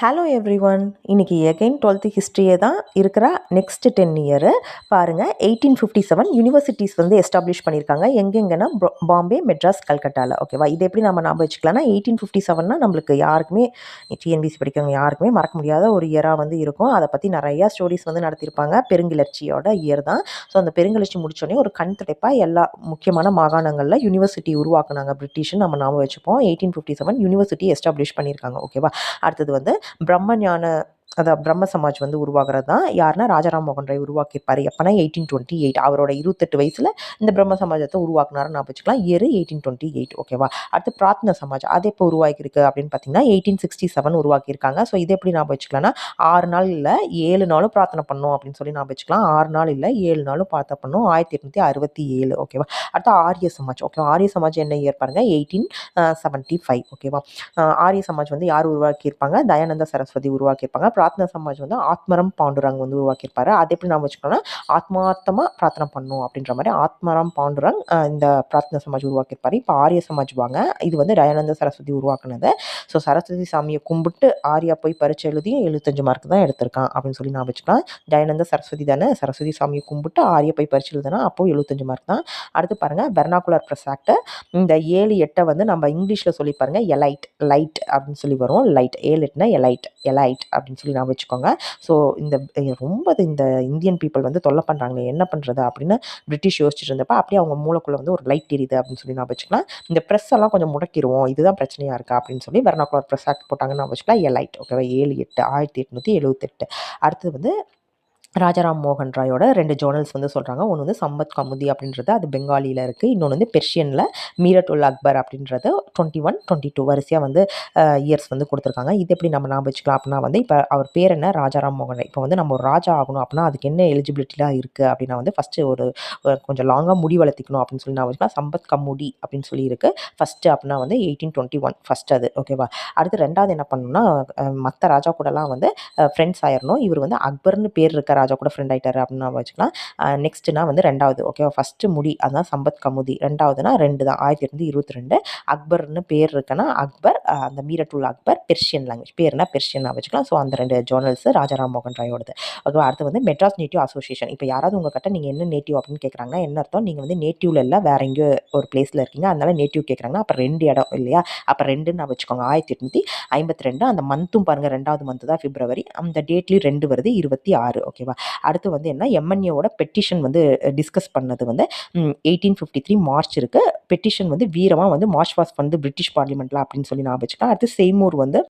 Hello everyone. இன்னைக்கு again 12th ஹிஸ்ட்ரியே தான் இருக்கிற நெக்ஸ்ட் 10 இயரு பாருங்கள். 1857 யூனிவர்சிட்டிஸ் வந்து எஸ்டாப்ளிஷ் பண்ணியிருக்காங்க. எங்கெங்கன்னா பாம்பே, மெட்ராஸ், கல்கட்டாவில். ஓகேவா? இது எப்படி நம்ம ஞாபகம் வச்சுக்கலாம்னா 1857னா நம்மளுக்கு யாருக்குமே டிஎன்பிசி படிக்கிறவங்க யாருக்குமே மறக்க முடியாத ஒரு இயராக வந்து இருக்கும். அதை பற்றி நிறையா ஸ்டோரிஸ் வந்து நடத்தியிருப்பாங்க. பெருங்கிளர்ச்சியோட இயர் தான். ஸோ அந்த பெருங்கிளர்ச்சி முடிச்சோடனே ஒரு கண் துடைப்பாக எல்லா முக்கியமான மாகாணங்களில் யூனிவர்சிட்டி உருவாக்குனாங்க பிரிட்டிஷ். நம்ம ஞாபகம் வச்சுப்போம். 1857 யூனிவர்சிட்டி எஸ்டாப்ளிஷ் பண்ணியிருக்காங்க. ஓகேவா? அடுத்தது வந்து பிரம்மஞான அதான் பிரம்ம சமாஜ் வந்து உருவாகிறது தான். யாருன்னா ராஜாராம் மோகன் ராய் உருவாக்கியிருப்பார். எப்போனா 1828. அவரோட 28 வயசில் இந்த பிரம்ம சமாஜத்தை உருவாக்குனாருன்னு நான் வச்சுக்கலாம். இயர் 1828. ஓகேவா? அடுத்து பிரார்த்தன சமாஜ் அது எப்போ உருவாக்கியிருக்கு அப்படின்னு பார்த்தீங்கன்னா 1867 உருவாக்கியிருக்காங்க. ஸோ இது எப்படி நான் வச்சுக்கலாம்னா 6 நாள் இல்லை 7 நாளும் பிரார்த்தனை பண்ணோம் அப்படின்னு சொல்லி நான் வச்சுக்கலாம். 6 நாள் இல்லை 7 நாளும் பிரார்த்தனை பண்ணோம். 1867. ஓகேவா? அடுத்து ஆரிய சமாஜ். ஓகே, ஆரிய சமாஜ் என்ன இயர் பாருங்கள், 1875. ஓகேவா? ஆரிய சமாஜ் வந்து யார் உருவாக்கியிருப்பாங்க? தயானந்த சரஸ்வதி உருவாக்கியிருப்பாங்க. பிரார்த்தனா சமாஜ் வந்து ஆத்மரம் பாண்டுரங் வந்து உருவாக்கியிருப்பாரு. அது எப்படி நாம் வச்சுக்கோன்னா ஆத்மார்த்தமாக பிரார்த்தனை பண்ணும் அப்படின்ற மாதிரி ஆத்மரம் பாண்டுரங் இந்த பிரார்த்தனா சமாஜ் உருவாக்கியிருப்பாரு. இப்போ ஆரிய சமாஜ் வாங்க, இது வந்து தயானந்த சரஸ்வதி உருவாக்குனது. ஸோ சரஸ்வதி சாமியை கும்பிட்டு ஆரியா போய் பரிச்சு எழுதி 75 மார்க் தான் எடுத்திருக்கான் அப்படின்னு சொல்லி நான் வச்சுக்கலாம். தயானந்த சரஸ்வதி தானே, சரஸ்வதி சாமியை கும்பிட்டு ஆரியா போய் பரிச்சு எழுதுனா அப்போ 75 மார்க் தான். அடுத்து பாருங்கள் வெர்னாகுலர் ப்ரெஸ் ஆக்ட். இந்த 7 8 வந்து நம்ம இங்கிலீஷில் சொல்லி பாருங்கள் எலைட் லைட் அப்படின்னு சொல்லி வரும். லைட் 7 8னா எலைட் அப்படின்னு சொல்லி நான் வச்சுக்கோங்க. ஸோ இந்த ரொம்ப இந்த இந்தியன் பீப்புள் வந்து தொல்லை பண்ணுறாங்களே என்ன பண்ணுறது அப்படின்னு பிரிட்டிஷ் யோசிச்சுட்டு இருந்தப்போ அப்படியே அவங்க மூளைக்குள்ளே வந்து ஒரு லைட் தெரியுது அப்படின்னு சொல்லி நான் வச்சுக்கலாம். இந்த ப்ரெஸ் எல்லாம் கொஞ்சம் முடக்கிடுவோம், இதுதான் பிரச்சனையாக இருக்கா அப்படின்னு சொல்லி வெர்னாகுலர் ப்ரெஸ் ஆக்ட் போட்டாங்கன்னு நான் வச்சுக்கலாம். எலைட். ஓகேவா? 7 8 1878. அடுத்தது வந்து ராஜாராம் மோகன் ராயோட 2 ஜேர்னல்ஸ் வந்து சொல்கிறாங்க. ஒன்று வந்து சம்பத் கமுதி அப்படின்றது அது பெங்காலியில் இருக்குது. இன்னொன்று வந்து பெர்ஷியனில் மீரட் உல் அக்பர் அப்படின்றது 21 22 வரிசையாக வந்து இயர்ஸ் வந்து கொடுத்துருக்காங்க. இது எப்படி நம்ம ஞாபகம் வச்சுக்கலாம் அப்படின்னா வந்து இப்போ அவர் பேர் என்ன, ராஜாராம் மோகன் ராய். இப்போ வந்து நம்ம ஒரு ராஜா ஆகணும் அப்படின்னா அதுக்கு என்ன எலிஜிபிலிட்டிலாம் இருக்குது அப்படின்னா வந்து ஃபஸ்ட்டு ஒரு கொஞ்சம் லாங்காக முடி வளர்த்திக்கணும் அப்படின்னு சொல்லி நான் வச்சுக்கலாம். சம்பத் கமுடி அப்படின்னு சொல்லி இருக்குது. ஃபஸ்ட்டு அப்படின்னா வந்து 1821 ஃபஸ்ட் அது. ஓகேவா? அடுத்து ரெண்டாவது என்ன பண்ணணும்னா மற்ற ராஜா கூடலாம் வந்து ஃப்ரெண்ட்ஸ் ஆயிடணும். இவர் வந்து அக்பர்னு பேர் இருக்க ராஜா கூட ஃப்ரெண்ட் ஆகிட்டாரு அப்படின்னு நம்ம வச்சுக்கலாம். நெக்ஸ்ட்னா வந்து ரெண்டாவது. ஓகேவா? ஃபஸ்ட்டு முடி அதுதான் சம்பத் கமுதி. ரெண்டாவதுனா 2 தான் 1822. அக்பர்னு பேர் இருக்குன்னா அக்பர் அந்த மீரட் உல் அக்பர் பெர்ஷியன் லாங்குவேஜ் பேர்னா பெர்ஷியன் வச்சுக்கலாம். ஸோ அந்த 2 ஜேர்னல்ஸ் ராஜாராம் மோகன் ராயோடது. ஓகேவா? அடுத்து வந்து மெட்ராஸ் நேட்டிவ் அசோசியேஷன். இப்போ யாராவது உங்ககிட்ட நீங்கள் என்ன நேட்டிவ் அப்படின்னு கேட்குறாங்கன்னா என்ன அர்த்தம், நீங்கள் வந்து நேட்டிவ்ல இல்லை வேற எங்கேயோ ஒரு பிளேஸில் இருக்கீங்க அதனால நேட்டிவ் கேட்குறாங்கன்னா அப்போ 2 இடம் இல்லையா, அப்போ 2ன்னு நான் வச்சுக்கோங்க. 1852 அந்த மந்த்தும் பாருங்கள் 2வது மந்த்து தான் பிப்ரவரி. அந்த டேட்லேயும் 2 வருது 26. ஓகேவா? அடுத்து வந்து என்ன எம்என்ஏவோட பெட்டிஷன் வந்து டிஸ்கஸ் பண்ணது வந்து 1853 மார்ச் இருக்குது. பெட்டிஷன் வந்து வீரமாக வந்து மார்ச் பாஸ் வந்து பிரிட்டிஷ் பார்லிமெண்ட்டில் அப்படின்னு சொல்லி நான் வச்சுக்கலாம். அடுத்து செய்மூர் வந்து